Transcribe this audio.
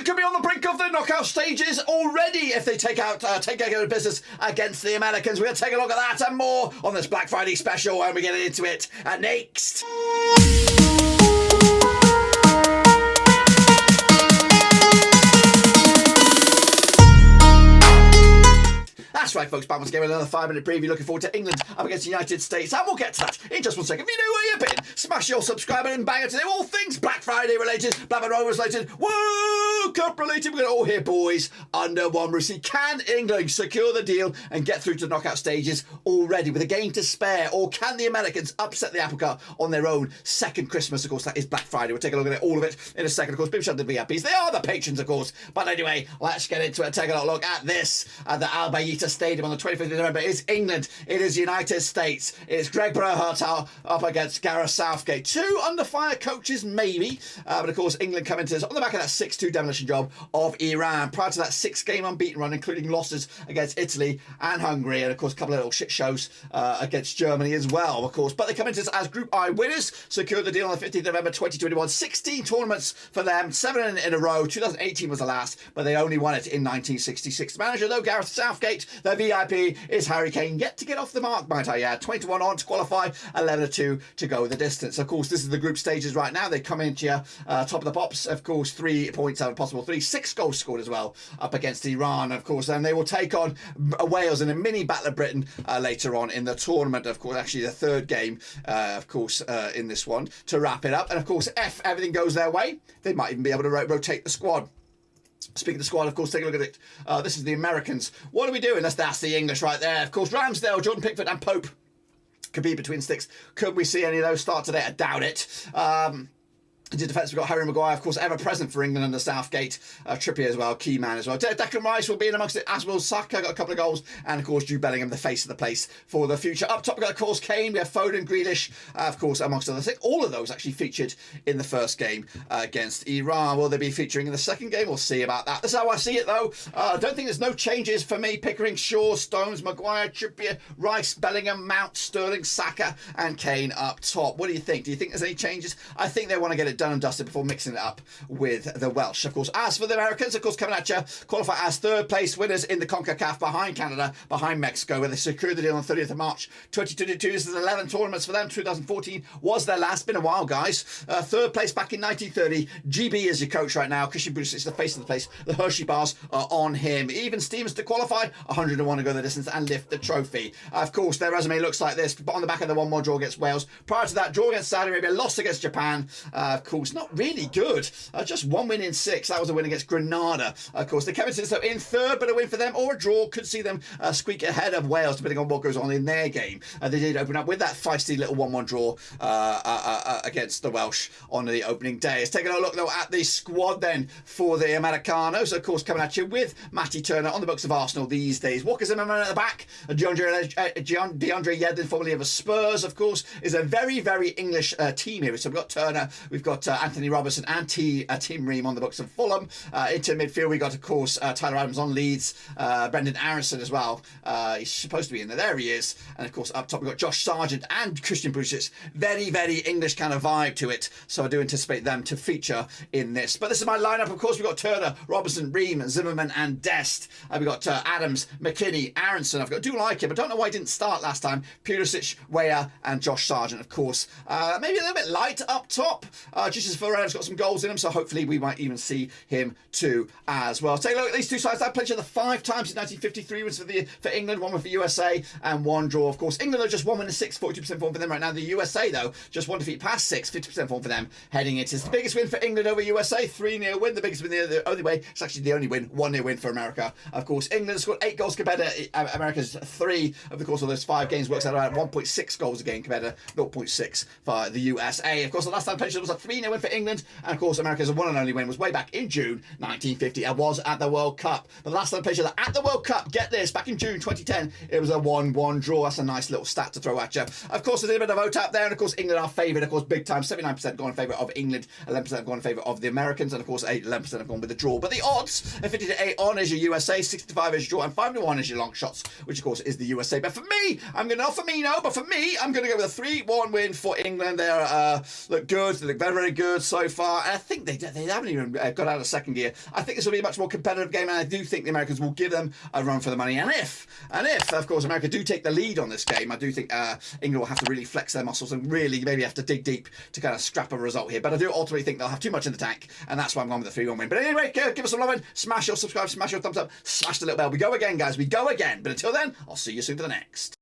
England could be on the brink of the knockout stages already if they take care of business against the Americans. We're going to take a look at that and more on this Black Friday special, and we're getting into it next. That's right, folks. Back once again with another 5-minute preview. Looking forward to England up against the United States, and we'll get to that in just one second. If you know where you've been, smash your subscribe button and bang it today. All things Black Friday related, Black Rovers related, World Cup related. We're going to all hear boys under one roof. Can England secure the deal and get through to the knockout stages already with a game to spare, or can the Americans upset the apple cart on their own second Christmas? Of course, that is Black Friday. We'll take a look at it, all of it, in a second. Of course, big shout out to the VIPs. They are the patrons, of course. But anyway, let's get into it. Take a look at this at the Al Bayita Stadium on the 25th of November. It's England. It is United States. It's Greg Berhalter up against Gareth Southgate. Two under fire coaches, maybe. But of course, England come into this on the back of that 6-2 demolition job of Iran. Prior to that 6-game unbeaten run, including losses against Italy and Hungary, and of course, a couple of little shit shows against Germany as well, of course. But they come into this as Group I winners, secured the deal on the 15th of November 2021. 16 tournaments for them, 7 in a row. 2018 was the last, but they only won it in 1966. The manager, though, Gareth Southgate, their VIP is Harry Kane, yet to get off the mark, might I add. 21 on to qualify, 11-2 to go the distance. Of course, this is the group stages right now. They come into you top of the pops, of course, 3 points out of possible 3, 6 goals scored as well up against Iran, of course, and they will take on Wales in a mini Battle of Britain later on in the tournament, of course, actually the third game, of course, in this one to wrap it up. And of course, if everything goes their way, they might even be able to rotate the squad. Speaking of the squad, of course, take a look at it. This is the Americans. What are we doing? That's the English right there. Of course, Ramsdale, Jordan Pickford and Pope could be between sticks. Could we see any of those start today? I doubt it. In defence, we've got Harry Maguire, of course, ever present for England under Southgate. Trippier as well, key man as well. Declan Rice will be in amongst it, as will Saka, got a couple of goals. And, of course, Jude Bellingham, the face of the place for the future. Up top, we've got, of course, Kane. We have Foden, Grealish, of course, amongst others. I think all of those actually featured in the first game against Iran. Will they be featuring in the second game? We'll see about that. That's how I see it, though. I don't think there's no changes for me. Pickering, Shaw, Stones, Maguire, Trippier, Rice, Bellingham, Mount, Sterling, Saka, and Kane up top. What do you think? Do you think there's any changes? I think they want to get it done and dusted before mixing it up with the Welsh. Of course, as for the Americans, of course, coming at you, qualify as third place winners in the CONCACAF behind Canada, behind Mexico, where they secured the deal on 30th of March 2022. This is 11 tournaments for them. 2014 was their last. Been a while, guys. Third place back in 1930. GB is your coach right now. Christian Bruce is the face of the place. The Hershey bars are on him. Even Stevens to qualify, 101 to go the distance and lift the trophy. Of course, their resume looks like this, but on the back of the 1-1 draw against Wales. Prior to that, draw against Saudi Arabia, lost against Japan. Of course, not really good. Just 1 win in 6. That was a win against Grenada. Of course, the Kevin so in third, but a win for them or a draw could see them squeak ahead of Wales, depending on what goes on in their game. They did open up with that feisty little 1-1 draw against the Welsh on the opening day. Let's take a look, though, at the squad then for the Americanos. Of course, coming at you with Matty Turner on the books of Arsenal these days. Walker Zimmerman at the back. DeAndre Yedlin, formerly of the Spurs, of course, is a very, very English team here. So we've got Turner, we've got Anthony Robertson and Tim Ream on the books of Fulham. Into midfield, we got, of course, Tyler Adams on Leeds, Brendan Aronson as well. He's supposed to be in there. There he is. And, of course, up top, we've got Josh Sargent and Christian Bruce. Very, very English kind of vibe to it. So I do anticipate them to feature in this. But this is my lineup. Of course, we've got Turner, Robertson, Ream, Zimmerman and Dest. We've got Adams, McKinney, Aronson. I do like him. I don't know why he didn't start last time. Pulisic, Weah and Josh Sargent, of course. Maybe a little bit light up top. Jesus Ferreira's got some goals in him, so hopefully we might even see him too as well. Take a look at these two sides. I've played each other 5 times in 1953 was for England, 1 win for USA and 1 draw. Of course, England are just 1 win and 6, 42% form for them right now. The USA, though, just 1 defeat past 6, 50% form for them heading into the biggest win for England over USA, 3-0 win. The biggest win the only way. It's actually the only win, 1-0 win for America. Of course, England scored 8 goals compared to America's 3. Of course, of those 5 games works out around 1.6 goals a game compared to 0.6 for the USA. Of course, the last time played was a 3-0 win for England, and of course, America's 1 and only win was way back in June 1950. It was at the World Cup. The last time played at the World Cup, get this, back in June 2010, it was a 1-1 draw. That's a nice little stat to throw at you. Of course, there's a bit of vote out there, and of course, England are favoured, of course, big time. 79% gone in favour of England, 11% have gone in favour of the Americans, and of course, 11% have gone with the draw. But the odds, 50-8 on is your USA, 65 is your draw, and 5-1 is your long shots, which of course is the USA. But for me, I'm going to go with a 3-1 win for England. They look good, they look very, very good so far. And I think they haven't even got out of second gear. I think this will be a much more competitive game, and I do think the Americans will give them a run for the money. And if, of course, America do take the lead on this game, I do think England will have to really flex their muscles and really maybe have to dig deep to kind of scrap a result here. But I do ultimately think they'll have too much in the tank, and that's why I'm going with the 3-1 win. But anyway, give us some love, smash your subscribe, smash your thumbs up, smash the little bell. We go again, guys. We go again. But until then, I'll see you soon for the next.